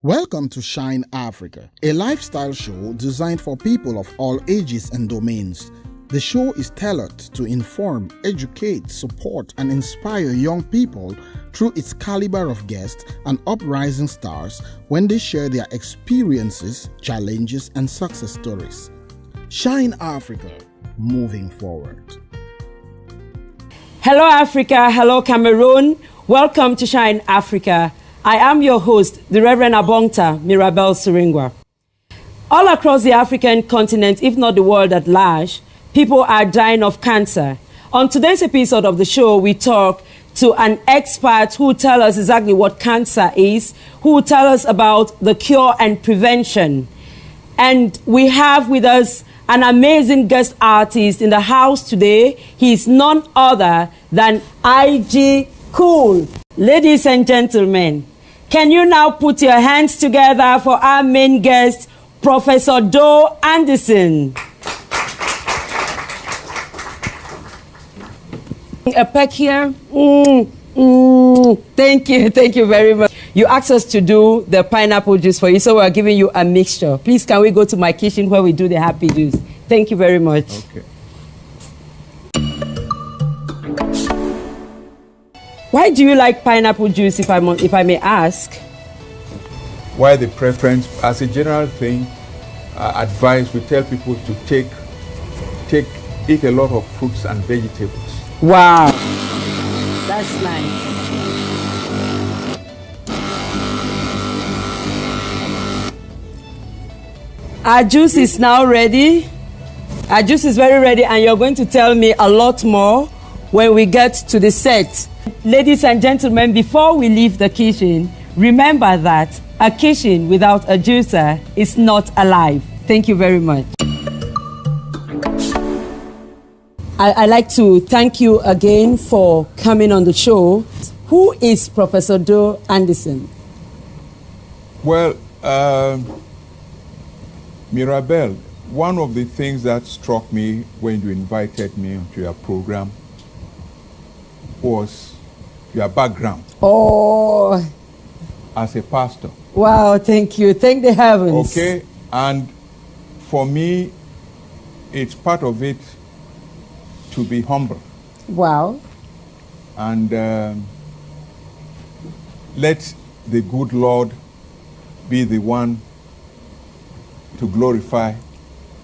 Welcome to Shine Africa, a lifestyle show designed for people of all ages and domains. The show is tailored to inform, educate, support, and inspire young people through its caliber of guests and uprising stars when they share their experiences, challenges, and success stories. Shine Africa, moving forward. Hello Africa, hello Cameroon. Welcome to Shine Africa. I am your host, the Reverend Abongta Mirabel Sirri Ngwa. All across the African continent, if not the world at large, people are dying of cancer. On today's episode of the show, we talk to an expert who will tell us exactly what cancer is, who will tell us about the cure and prevention. And we have with us an amazing guest artist in the house today. He is none other than IG Cool. Ladies and gentlemen, can you now put your hands together for our main guest, Professor Doh Anderson? A peck here. Thank you very much. You asked us to do the pineapple juice for you, so we're giving you a mixture. Please, can we go to my kitchen where we do the happy juice? Thank you very much. Okay. Why do you like pineapple juice, if I may ask? Why the preference? As a general thing, advice, we tell people to eat a lot of fruits and vegetables. Wow, that's nice. Our juice is now ready. Our juice is very ready, and you're going to tell me a lot more when we get to the set. Ladies and gentlemen, before we leave the kitchen, remember that a kitchen without a juicer is not alive. Thank you very much. I'd like to thank you again for coming on the show. Who is Professor Doh Anderson? Well, Mirabel, one of the things that struck me when you invited me to your program was your background. Oh. As a pastor. Wow, thank you. Thank the heavens. Okay, and for me, it's part of it to be humble. Wow. And let the good Lord be the one to glorify.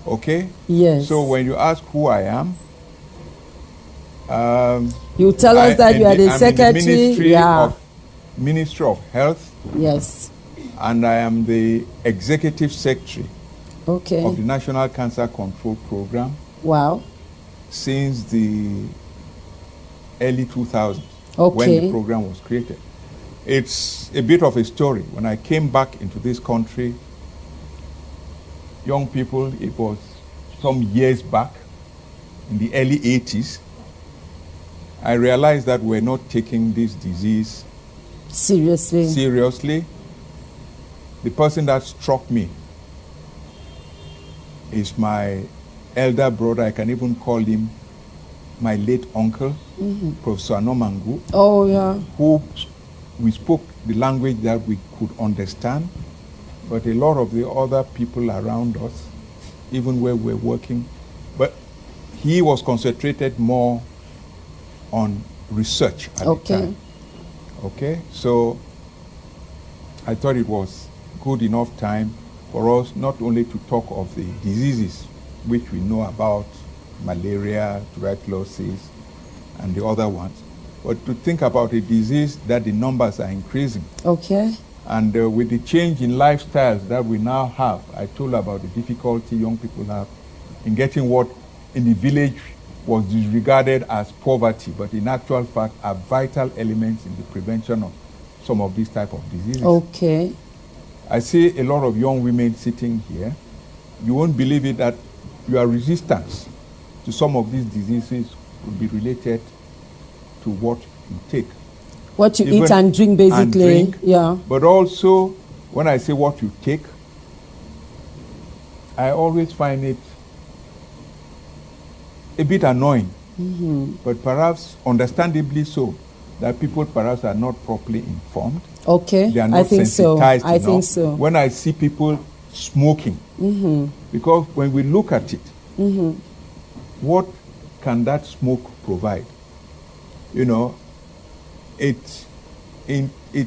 Okay? Yes. So when you ask who I am, you tell us that you are the secretary. Ministry of Health. Yes. And I am the executive secretary of the National Cancer Control Program. Wow. Since the early 2000s, when the program was created. It's a bit of a story. When I came back into this country, young people, it was some years back, in the early 80s, I realized that we're not taking this disease seriously. The person that struck me is my elder brother. I can even call him my late uncle, Professor Nomangu. Oh, yeah. Who we spoke the language that we could understand, but a lot of the other people around us, even where we're working, but he was concentrated more on research at the time. Okay, so I thought it was good enough time for us not only to talk of the diseases which we know about, malaria, tuberculosis, and the other ones, but to think about a disease that the numbers are increasing. Okay. And with the change in lifestyles that we now have, I told about the difficulty young people have in getting what in the village was disregarded as poverty, but in actual fact are vital elements in the prevention of some of these type of diseases. Okay. I see a lot of young women sitting here. You won't believe it that your resistance to some of these diseases could be related to what you take. What you eat and drink, basically. Yeah. But also, when I say what you take, I always find it a bit annoying, but perhaps understandably so, that people perhaps are not properly informed. Okay, They are not I think so. sensitized I enough. think so. When I see people smoking, because when we look at it, what can that smoke provide? You know, it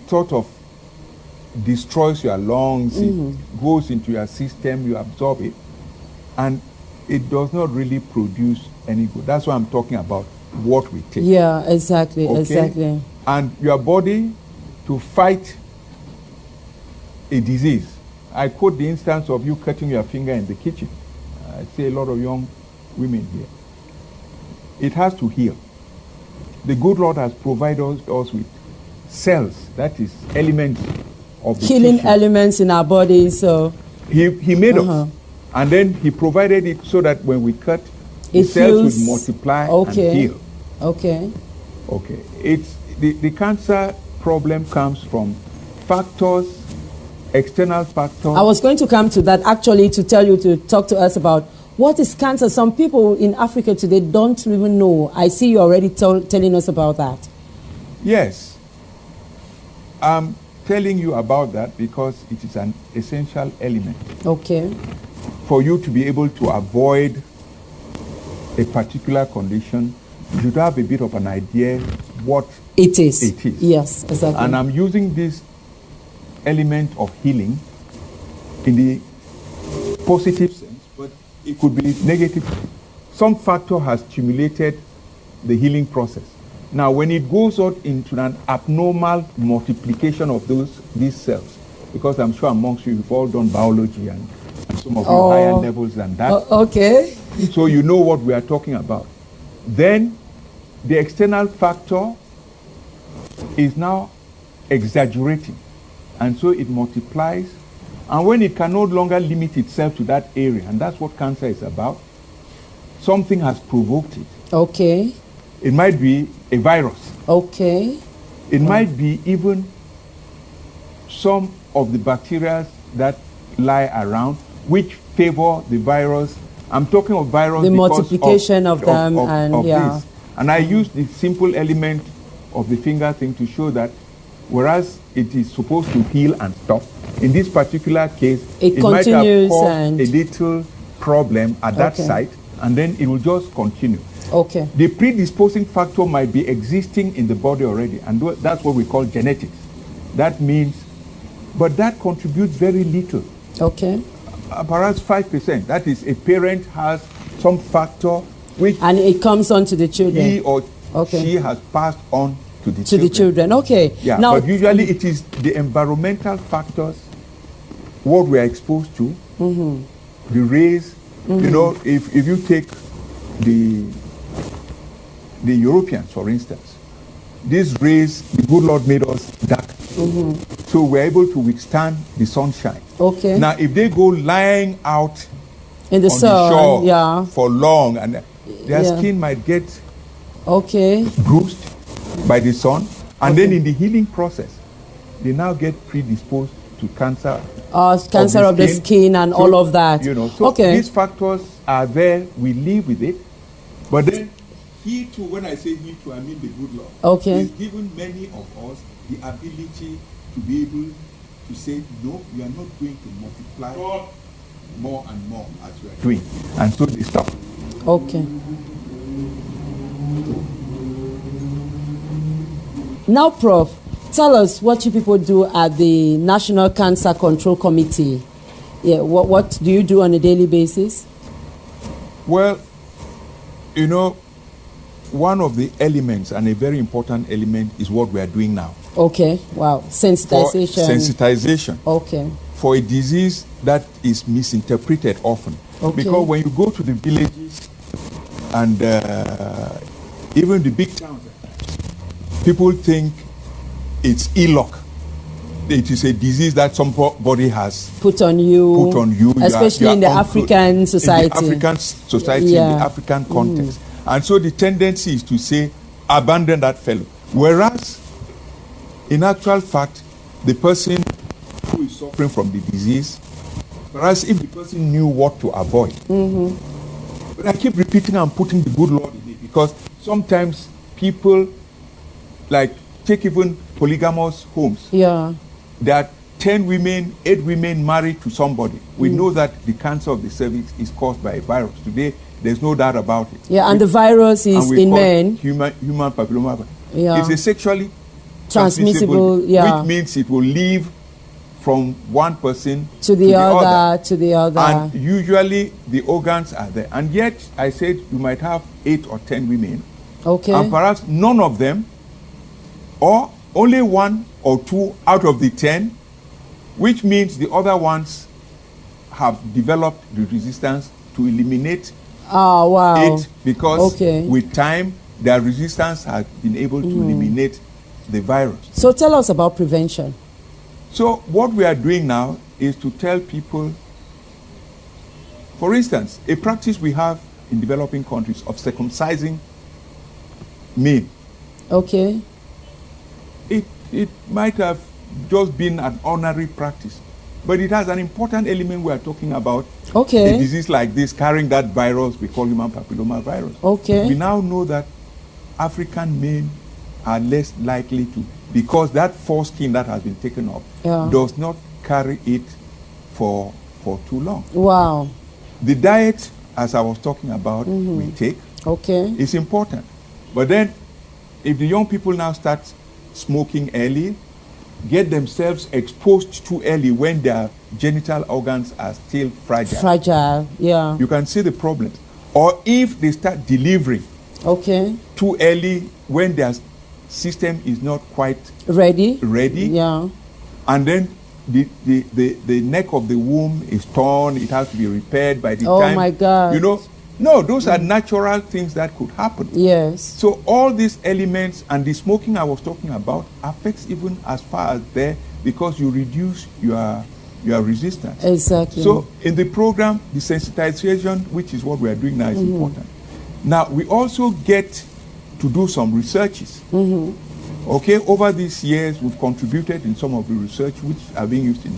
sort of destroys your lungs, it goes into your system, you absorb it, and it does not really produce any good. That's why I'm talking about what we take. Yeah, exactly, Okay? exactly. And your body, to fight a disease. I quote the instance of you cutting your finger in the kitchen. I see a lot of young women here. It has to heal. The good Lord has provided us with cells, that is, elements of the Healing tissue. elements in our bodies, so... He made us. And then he provided it so that when we cut, the It cells heals. would multiply Okay. and heal. Okay. Okay. It's the cancer problem comes from factors, external factors. I was going to come to that actually to tell you to talk to us about what is cancer. Some people in Africa today don't even know. I see you already telling us about that. Yes. I'm telling you about that because it is an essential element Okay. for you to be able to avoid a particular condition. You should have a bit of an idea what It is. it is. Yes, exactly. And I'm using this element of healing in the positive sense, but it could be negative. Some factor has stimulated the healing process. Now, when it goes out into an abnormal multiplication of these cells, because I'm sure amongst you, you've all done biology and some of you higher levels than that. Okay. So you know what we are talking about. Then the external factor is now exaggerating, and so it multiplies. And when it can no longer limit itself to that area, and that's what cancer is about, something has provoked it. Okay. It might be a virus. Okay. It might be even some of the bacteria that lie around which favor the virus. I'm talking of virus The because multiplication of them and yeah. this. And I use the simple element of the finger thing to show that whereas it is supposed to heal and stop, in this particular case, It might have continues caused and- a little problem at that Okay. site, and then it will just continue. Okay. The predisposing factor might be existing in the body already, and that's what we call genetics. That means, but that contributes very little. Okay. Perhaps 5%. That is, a parent has some factor which And it comes on to the children. he or Okay. she has passed on to the To children. the children. Okay. Yeah, Now, but usually it is the environmental factors, what we are exposed to, the rays. You know, if you take the Europeans, for instance, these rays, the good Lord made us dark. So we're able to withstand the sunshine. Okay. Now, if they go lying out in the on sun, the shore yeah. for long, and their Yeah. skin might get Okay. bruised by the sun, and then in the healing process, they now get predisposed to cancer. Cancer of the skin and So, all of that. You know, so okay. these factors are there. We live with it, but then he too. When I say he too, I mean the good Lord. Okay. He's given many of us the ability to be able to say, no, we are not going to multiply more and more as we are doing, and so they stop. Okay. Now, Prof, tell us what you people do at the National Cancer Control Committee. Yeah, what do you do on a daily basis? Well, you know, one of the elements, and a very important element, is what we are doing now. Okay, wow, sensitization. For sensitization. Okay. For a disease that is misinterpreted often. Okay. Because when you go to the villages and even the big towns, people think it's ill luck. It is a disease that somebody has put on you. Especially in the African society. In the African society, Yeah. in the African context. And so the tendency is to say, abandon that fellow. Whereas, in actual fact, the person who is suffering from the disease, whereas if the person knew what to avoid. But I keep repeating and putting the good Lord in it, because sometimes people, like take even polygamous homes. Yeah. There are 10 women, 8 women married to somebody. We know that the cancer of the cervix is caused by a virus. Today, there's no doubt about it. Yeah, and the virus is in men. Human papilloma. Yeah. It's a sexually transmissible, yeah. which means it will leave from one person to the other. And usually the organs are there. And yet, I said you might have 8 or 10 women. Okay. And perhaps none of them, or only 1 or 2 out of the 10, which means the other ones have developed the resistance to eliminate it, because with time, their resistance has been able to eliminate the virus. So tell us about prevention. So what we are doing now is to tell people, for instance, a practice we have in developing countries of circumcising men. Okay. It might have just been an ordinary practice, but it has an important element we are talking about. Okay. A disease like this carrying that virus we call human papilloma virus. Okay. We now know that African men are less likely to, because that foreskin that has been taken off does not carry it for too long. Wow. The diet, as I was talking about, we take is important. But then, if the young people now start smoking early, get themselves exposed too early when their genital organs are still fragile. Fragile, yeah. You can see the problems. Or if they start delivering too early when their system is not quite ready. Yeah. And then the neck of the womb is torn, it has to be repaired by the time. Oh my God. You know, no, those are natural things that could happen. Yes. So all these elements, and the smoking I was talking about affects even as far as there, because you reduce your resistance. Exactly. So in the program, the sensitization, which is what we are doing now, is important. Now we also get to do some researches. Okay, over these years, we've contributed in some of the research which are being used in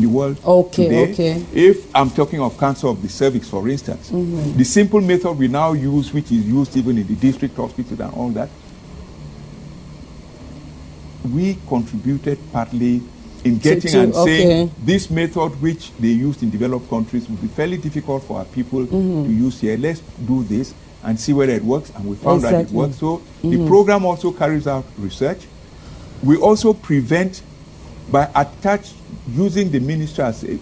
the world today. If I'm talking of cancer of the cervix, for instance, the simple method we now use, which is used even in the district hospital and all that, we contributed partly in getting saying this method which they used in developed countries would be fairly difficult for our people to use here. Let's do this and see whether it works, and we found that it works. So the program also carries out research. We also prevent by using the ministry as a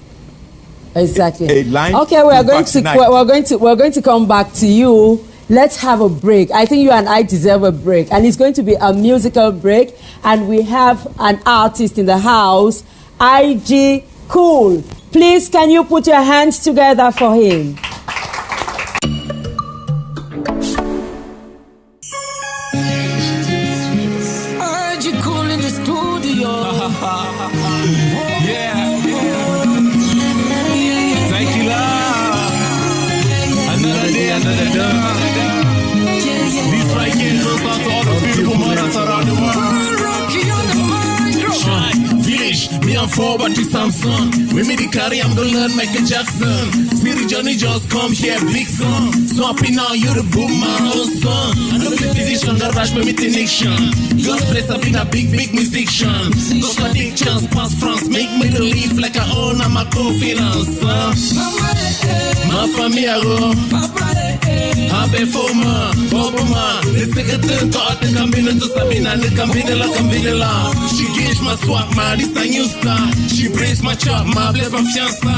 line. Okay, we're going to come back to you. Let's have a break. I think you and I deserve a break, and it's going to be a musical break. And we have an artist in the house, IG Cool. Please, can you put your hands together for him? Forward to Samsung. With me the carry, I'm gonna learn Michael Jackson. See the journey just come here, big song. Swapping now, you the boom, my own son. I know the physician, the rush me with the nation. God bless, I've been a big musician. Those addictions, past France, make me believe like I own, I'm a confidence. Ma famille a go. Habe Foma, Obama. Let's take a turn to art and combine to Sabina, and combine la. She gauge my swag, man, this a new star. She brings my chop, my bless my fiancé.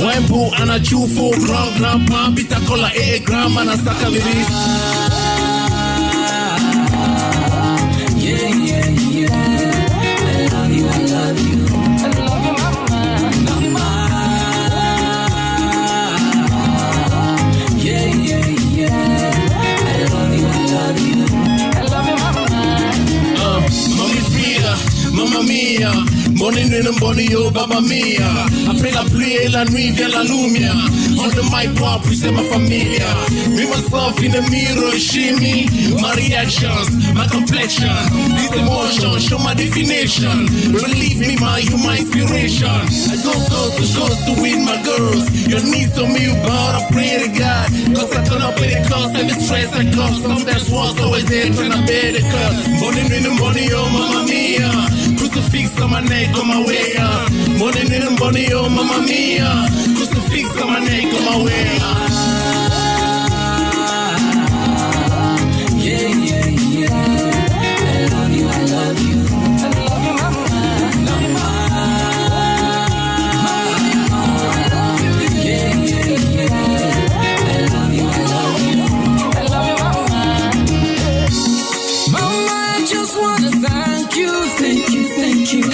One boo and a chew for grandpa, bita cola, grandma, and a sack of this. I love you, I love you. I love you, mama. I love you, I love you, mama. Mommy Frida, Mamma Mia. Morning in the body, oh, Baba Mia. Après la pluie et la nuit vient la lumière. On the mic, pour c'est ma familia. Me myself in the mirror, shimmy. My reactions, my complexion. This emotion, show my definition. Believe me, you my inspiration. I go close to win my girls. Your needs on me, but I pray to God. Cause I turn up with the cost, every stress I cause. Sometimes was always there trying to bear the cost. Morning in the morning, oh, Mama Mia. Crucifix on my neck, on my way up. Morning in the morning, oh, Mama Mia. Crucifix on my neck, on my way up.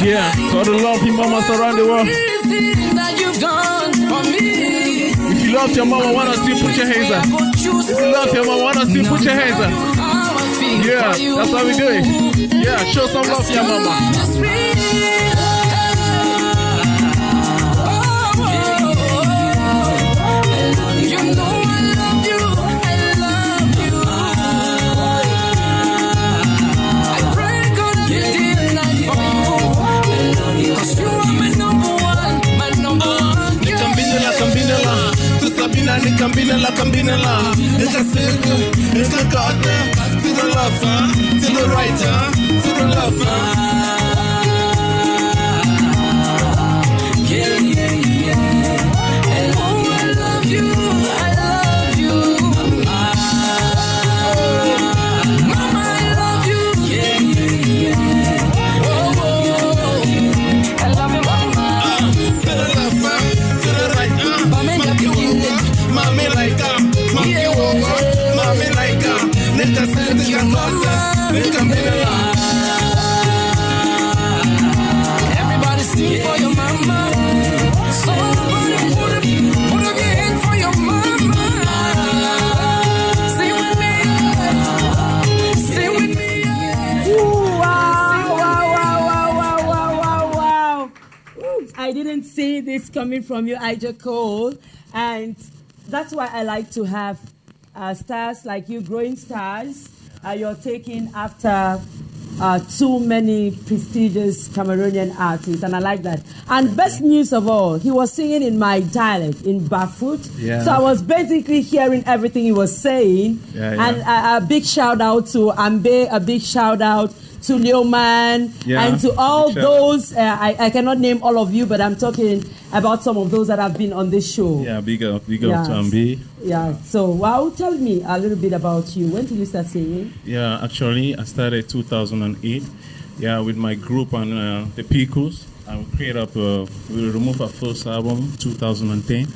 Yeah, for the lovely mamas around the world. If you love your mama, wanna still put your hands up. If you love your mama, wanna still put your hands up. Yeah, that's how we do it. Yeah, show some love to your mama. Kambinela, it's a circle, it's a garter, to the lover, to the writer, to the lover. Yeah, yeah, yeah. I love you, I love you. Mama, I love you. Yeah, yeah, yeah. I love you, mama. To the lover, to the writer, Mommy like mommy like everybody sing for your mama. Somebody put up your hand for your mama. Sing with me. Sing with me. Ooh, wow. Ooh, I didn't see this coming from you, Ija Cole. And that's why I like to have stars like you, growing stars. You're taking after too many prestigious Cameroonian artists, and I like that. And best news of all, he was singing in my dialect, in Bafut. Yeah. So I was basically hearing everything he was saying. Yeah. And a big shout out to Ambe, a big shout out to Leoman, and to all those. I cannot name all of you, but I'm talking about some of those that have been on this show. Yeah, big up to Ambe. Yeah, so tell me a little bit about you. When did you start singing? Yeah, actually, I started 2008. Yeah, with my group and the Picos. I create up, we remove our first album, 2010.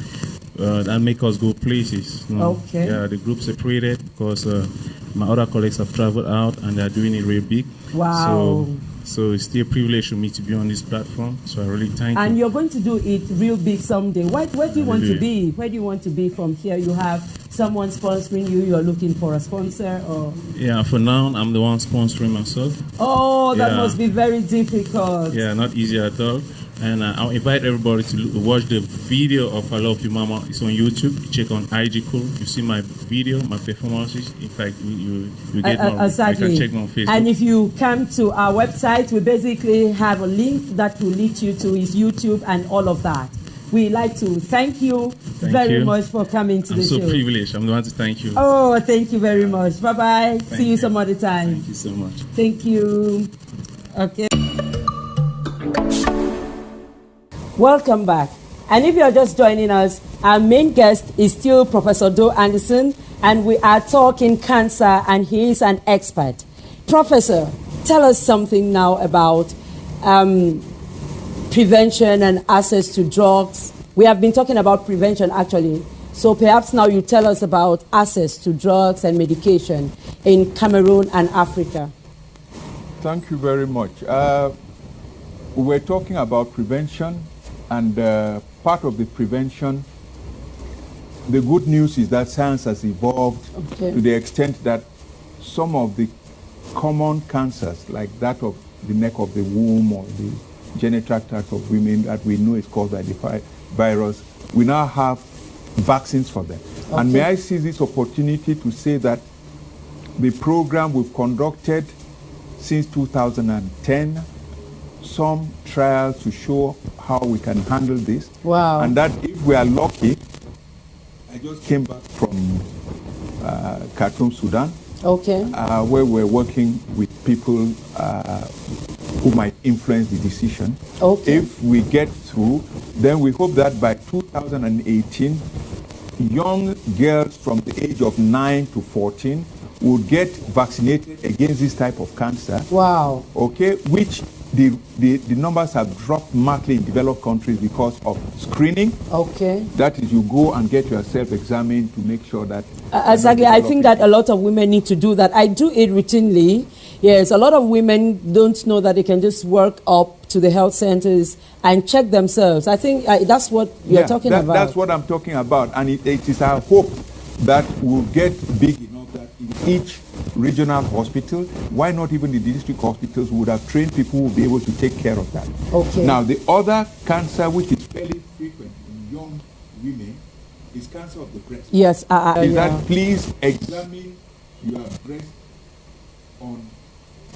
That make us go places. You know? Okay. Yeah, the group separated because my other colleagues have traveled out and they're doing it real big. Wow. So it's still a privilege for me to be on this platform. So I really thank you. And you're going to do it real big someday. Where do you want to be? Where do you want to be from here? You have someone sponsoring you. You're looking for a sponsor, or? Yeah, for now I'm the one sponsoring myself. Oh, that must be very difficult. Yeah, not easy at all. And I'll invite everybody to watch the video of I Love You Mama. It's on YouTube. You check on IG Cool. You see my video, my performances. In fact, you get more. Exactly. You can check me on Facebook. And if you come to our website, we basically have a link that will lead you to his YouTube and all of that. We like to thank you very much for coming to the show. I'm so privileged. I'm the one to thank you. Oh, thank you very much. Bye-bye. See you some other time. Thank you so much. Thank you. Okay. Welcome back. And if you're just joining us, our main guest is still Professor Doh Anderson, and we are talking cancer, and he is an expert. Professor, tell us something now about prevention and access to drugs. We have been talking about prevention, actually. So perhaps now you tell us about access to drugs and medication in Cameroon and Africa. Thank you very much. We were talking about prevention. And part of the prevention, the good news is that science has evolved to the extent that some of the common cancers, like that of the neck of the womb or the genital tract of women that we know is caused by the virus. We now have vaccines for them. Okay. And may I seize this opportunity to say that the program we've conducted since 2010, some trials to show how we can handle this. Wow. And that if we are lucky, I just came back from Khartoum, Sudan, okay, where we're working with people who might influence the decision. Okay. If we get through, then we hope that by 2018, young girls from the age of 9 to 14 will get vaccinated against this type of cancer. Wow. Okay, which the numbers have dropped markedly in developed countries because of screening. Okay. That is, you go and get yourself examined to make sure that... exactly. I think that a lot of women need to do that. I do it routinely. Yes, a lot of women don't know that they can just work up to the health centers and check themselves. I think that's what you're talking about. That's what I'm talking about. And it is our hope that we'll get big enough that in each regional hospital, why not even the district hospitals, would have trained people who will be able to take care of that. Okay. Now, the other cancer which is fairly frequent in young women is cancer of the breast. Yes. That please examine your breast on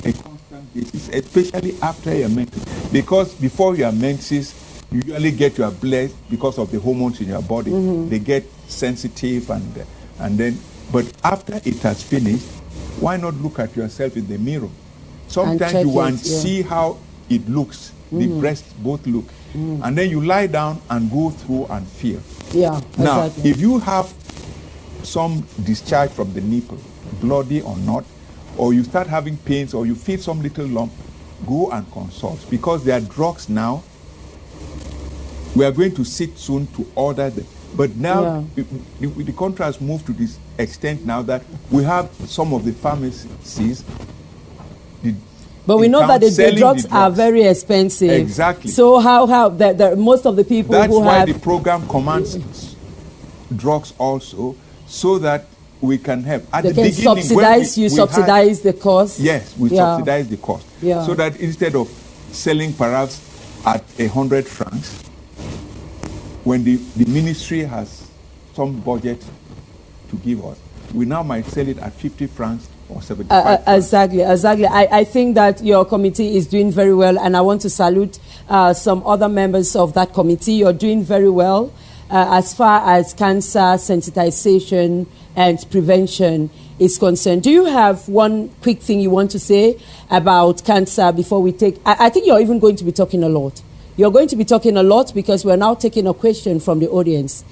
a constant basis, especially after your menses. Because before your menses, you usually get your blood because of the hormones in your body. Mm-hmm. They get sensitive and then, but after it has finished, why not look at yourself in the mirror? Sometimes you want to see how it looks, the breasts both look. And then you lie down and go through and feel. Yeah, now, exactly. if you have some discharge from the nipple, bloody or not, or you start having pains or you feel some little lump, go and consult. Because there are drugs now. We are going to sit soon to order them. But now, the country has moved to this extent now that we have some of the pharmacies. But we know that the drugs are very expensive. Exactly. So how most of the people That's who have... That's why the program commands drugs also, so that we can help. At they the can beginning, subsidize the cost. Yes, we subsidize the cost. Yeah. So that instead of selling perhaps at 100 francs, when the ministry has some budget to give us, we now might sell it at 50 francs or 75 francs. Exactly. I think that your committee is doing very well, and I want to salute some other members of that committee. You're doing very well as far as cancer sensitization and prevention is concerned. Do you have one quick thing you want to say about cancer before we take... I think you're even going to be talking a lot. You're going to be talking a lot because we're now taking a question from the audience.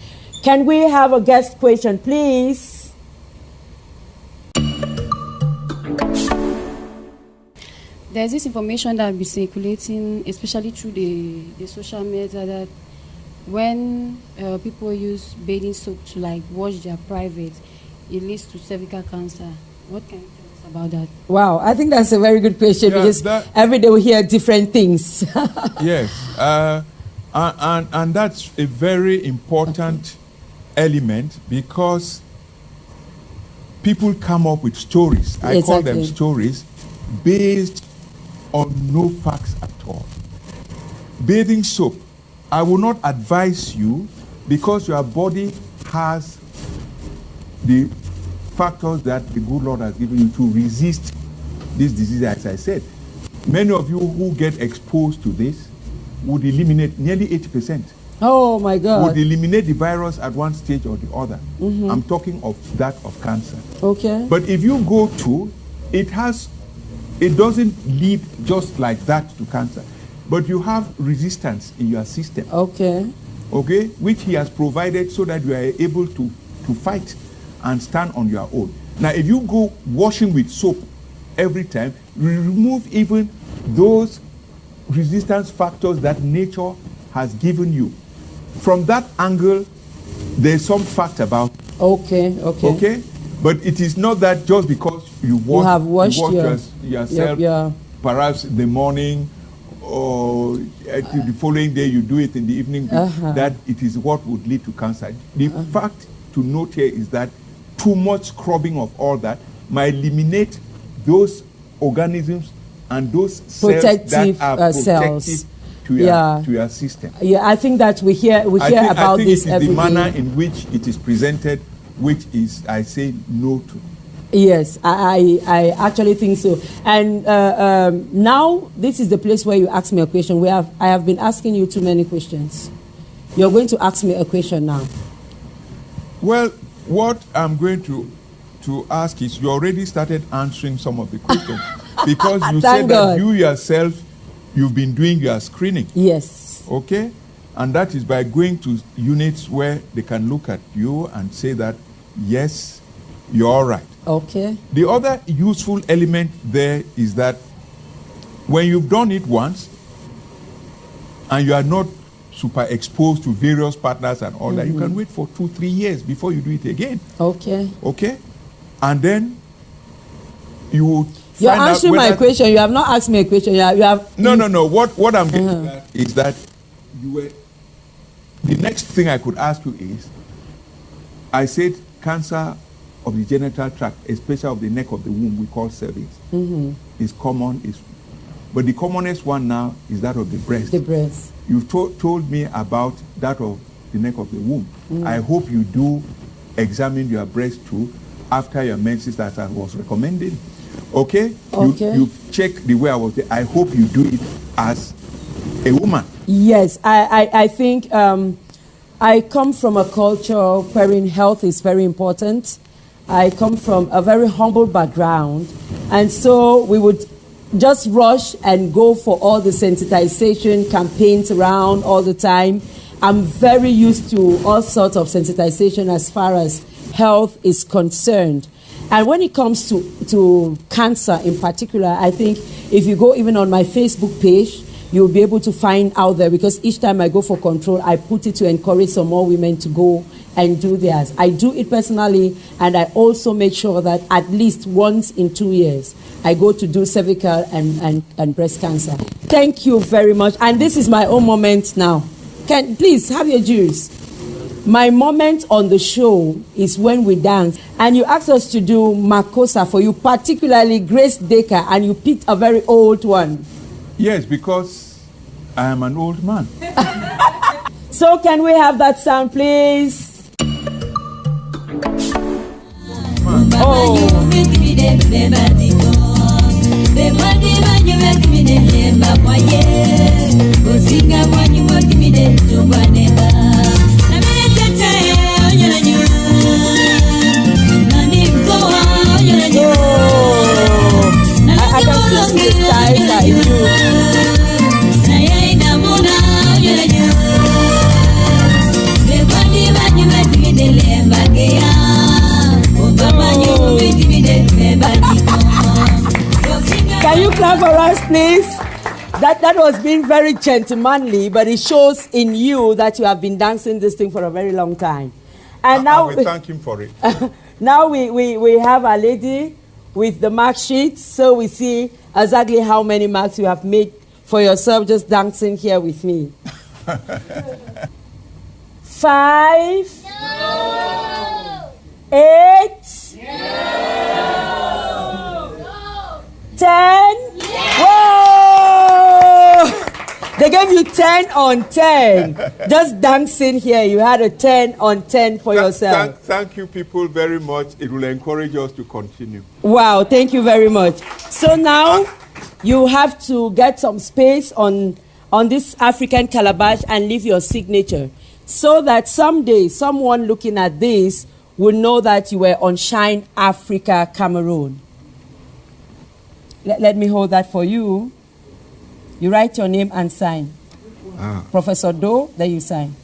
Can we have a guest question, please? There's this information that will be circulating, especially through the social media, that when people use bathing soap to like wash their private, it leads to cervical cancer. What can you tell us about that? Wow, I think that's a very good question because every day we hear different things. Yes, and that's a very important element because people come up with stories. I call them stories based on no facts at all. Bathing soap, I will not advise you because your body has the factors that the good Lord has given you to resist this disease, as I said. Many of you who get exposed to this would eliminate nearly 80%. Oh my God. Would eliminate the virus at one stage or the other. Mm-hmm. I'm talking of that of cancer. Okay. But if you go to, it doesn't lead just like that to cancer. But you have resistance in your system. Okay. Okay, which he has provided so that you are able to fight and stand on your own. Now, if you go washing with soap every time, remove even those resistance factors that nature has given you. From that angle, there's some fact about it. Okay? But it is not that just because you have washed yourself, perhaps in the morning or the following day you do it in the evening, that it is what would lead to cancer. The fact to note here is that too much scrubbing of all that might eliminate those organisms and those cells that are protective to your system. Yeah, I think that we hear about this every day. I think it is the manner in which it is presented, which is, I say no to. Yes, I actually think so. And now this is the place where you ask me a question. I have been asking you too many questions. You're going to ask me a question now. Well, what I'm going to ask is, you already started answering some of the questions because you said that you yourself, you've been doing your screening. Yes. Okay? And that is by going to units where they can look at you and say that, yes, you're all right. Okay. The other useful element there is that when you've done it once and you are not super exposed to various partners and all that, you can wait for 2-3 years before you do it again. Okay. Okay? And then you would You're answering my question. You have not asked me a question. You have No. What I'm getting at is that the next thing I could ask you is, I said cancer of the genital tract, especially of the neck of the womb, we call cervix, is common. But the commonest one now is that of the breast. The breast. You've told me about that of the neck of the womb. I hope you do examine your breast too after your menses, as I was recommending. Okay? Okay. You've checked the way I was there. I hope you do it as a woman. Yes, I think I come from a culture wherein health is very important. I come from a very humble background, and so we would just rush and go for all the sensitization campaigns around all the time. I'm very used to all sorts of sensitization as far as health is concerned. And when it comes to cancer in particular, I think if you go even on my Facebook page, you'll be able to find out there, because each time I go for control, I put it to encourage some more women to go and do theirs. I do it personally, and I also make sure that at least once in 2 years, I go to do cervical and breast cancer. Thank you very much. And this is my own moment now. Please have your juice. My moment on the show is when we dance. And you asked us to do Makosa for you, particularly Grace Dacre, and you picked a very old one. Yes, because I am an old man. So can we have that sound, please? Oh. I can still see the styles that you do. Can you clap for us, please? That was being very gentlemanly, but it shows in you that you have been dancing this thing for a very long time. And now we thank him for it. Now we have a lady with the mark sheet, so we see exactly how many marks you have made for yourself just dancing here with me. 5. No. 8. No. 10. Yeah. Whoa! They gave you 10 on 10. Just dancing here, you had a 10 on 10 for yourself. Thank you people very much. It will encourage us to continue. Wow, thank you very much. So now you have to get some space on this African calabash and leave your signature, so that someday someone looking at this will know that you were on Shine Africa Cameroon. Let me hold that for you. You write your name and sign. Professor Doh, there you sign.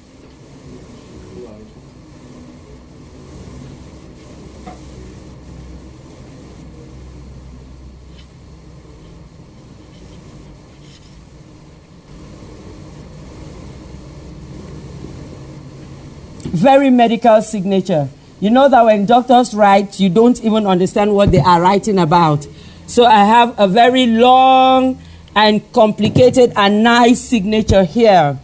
Very medical signature. You know that when doctors write, you don't even understand what they are writing about. So I have a very long and complicated and nice signature here.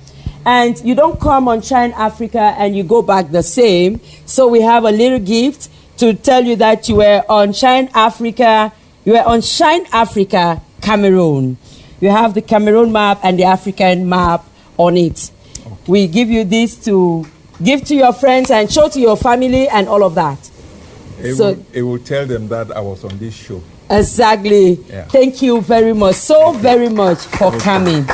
And you don't come on Shine Africa and you go back the same. So we have a little gift to tell you that you were on Shine Africa. You were on Shine Africa Cameroon. You have the Cameroon map and the African map on it. Okay. We give you this to give to your friends and show to your family and all of that. It will tell them that I was on this show. Exactly. Yeah. Thank you very much, very much for coming.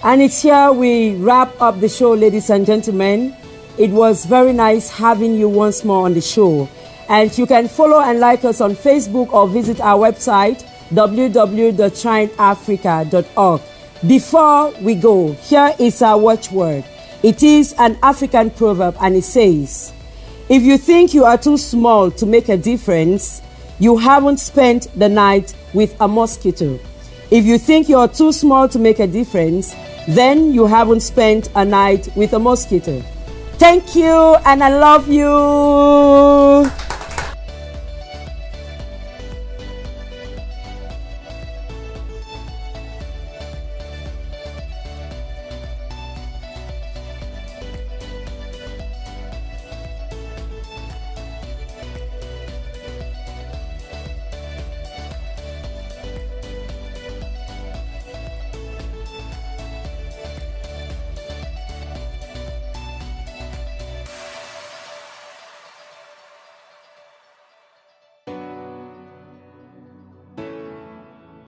And it's here we wrap up the show, ladies and gentlemen. It was very nice having you once more on the show. And you can follow and like us on Facebook or visit our website, www.shrineafrica.org. Before we go, here is our watchword. It is an African proverb and it says, if you think you are too small to make a difference, you haven't spent the night with a mosquito. If you think you are too small to make a difference, then you haven't spent a night with a mosquito. Thank you and I love you.